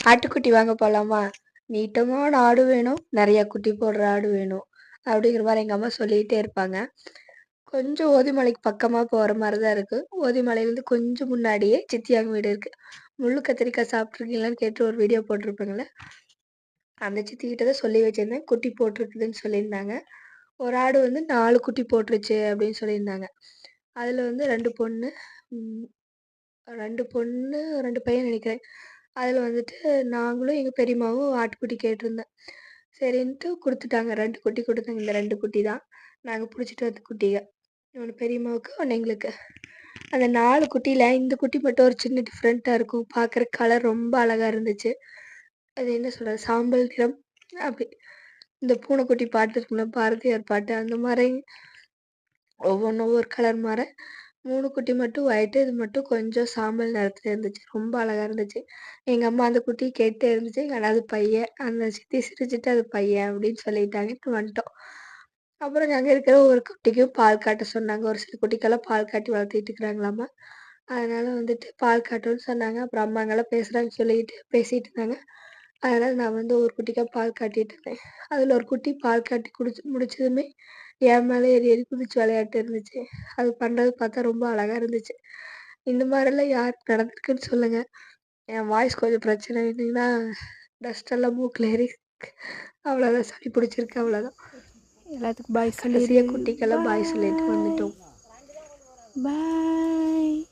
ஆட்டுக்குட்டி வாங்க போலாமா? நீட்டமான ஆடு வேணும், நிறைய குட்டி போடுற ஆடு வேணும். அப்படிங்கிற மாதிரி எங்க அம்மா சொல்லிட்டே இருப்பாங்க. கொஞ்சம் ஓதிமலைக்கு பக்கமா போற மாதிரி தான் இருக்கு. ஓதிமலையிலேருந்து கொஞ்சம் முன்னாடியே சித்தியாங்க வீடு இருக்கு. முள்ளு கத்திரிக்காய் சாப்பிட்ருக்கீங்களான்னு கேட்டு ஒரு வீடியோ போட்டிருப்பேங்களே, அந்த சித்திக்கிட்ட தான் சொல்லி வச்சிருந்தேன். குட்டி போட்டிருக்குதுன்னு சொல்லியிருந்தாங்க. ஒரு ஆடு வந்து 4 குட்டி போட்டுருச்சு அப்படின்னு சொல்லியிருந்தாங்க. அதில் வந்து 2 பொண்ணு, 2 பொண்ணு 2 பையன் நினைக்கிறேன். அதில் வந்துட்டு நாங்களும் எங்கள் பெரியம்மாவும் ஆட்டுக்குட்டி கேட்டிருந்தேன். சரின்ட்டு கொடுத்துட்டாங்க. 2 குட்டி கொடுத்தாங்க. இந்த 2 குட்டி தான் நாங்கள் பிடிச்சிட்டு வந்த குட்டிங்க. ஒன்று பெரியம்மாவுக்கு, ஒன்று எங்களுக்கு. அந்த 4 குட்டியில் இந்த குட்டி மட்டும் ஒரு சின்ன டிஃப்ரெண்ட்டாக இருக்கும். பார்க்குற கலர் ரொம்ப அழகாக இருந்துச்சு. அது என்ன சொல்கிறது, சாம்பல் நிறம் அப்படி. இந்த பூனைக்குட்டி பாட்டு இருக்குல்ல, பாரதியார் பாட்டு, அந்த மாதிரி ஒவ்வொன்றும் ஒவ்வொரு கலர் மாற 3 குட்டி மட்டும் ஒயிட்டு, இது மட்டும் கொஞ்சம் சாம்பல் நிறத்துல இருந்துச்சு. ரொம்ப அழகாக இருந்துச்சு. எங்கள் அம்மா அந்த குட்டி கேட்டே இருந்துச்சு. ஆனால் அது பையன். அந்த சித்தி சிரிச்சுட்டு அது பையன் அப்படின்னு சொல்லிட்டாங்கட்டு வந்துட்டோம். அப்புறம் அங்கே இருக்கிற ஒரு குட்டிக்கும் பால் காட்ட சொன்னாங்க. ஒரு சில குட்டிக்கெல்லாம் பால் காட்டி வளர்த்திட்டு இருக்கிறாங்களாமா. அதனால வந்துட்டு பால் காட்டுன்னு சொன்னாங்க. அப்புறம் அம்மாங்கெல்லாம் பேசுகிறாங்கன்னு சொல்லிட்டு பேசிகிட்டு இருந்தாங்க. அதனால் நான் வந்து ஒரு குட்டிக்கா பால் காட்டிட்டு இருந்தேன். அதில் ஒரு குட்டி பால் காட்டி முடிச்சதுமே என் மேலே ஏறி ஏறி குதிச்சு விளையாட்டு இருந்துச்சு. அது பண்ணுறது பார்த்தா ரொம்ப அழகாக இருந்துச்சு. இந்த மாதிரிலாம் யாருக்கு நடந்திருக்குன்னு சொல்லுங்கள். என் வாய்ஸ் கொஞ்சம் பிரச்சனை இருந்தீங்கன்னா, டஸ்டெல்லாம் மூக்கில் ஏறி அவ்வளோதான், சளி பிடிச்சிருக்கு, அவ்வளோதான். எல்லாத்துக்கும் பாய் கடைசியாக சொல்லிடு. குட்டிக்கெல்லாம் பாய் சொல்லிட்டு வந்துட்டோம். பாய்.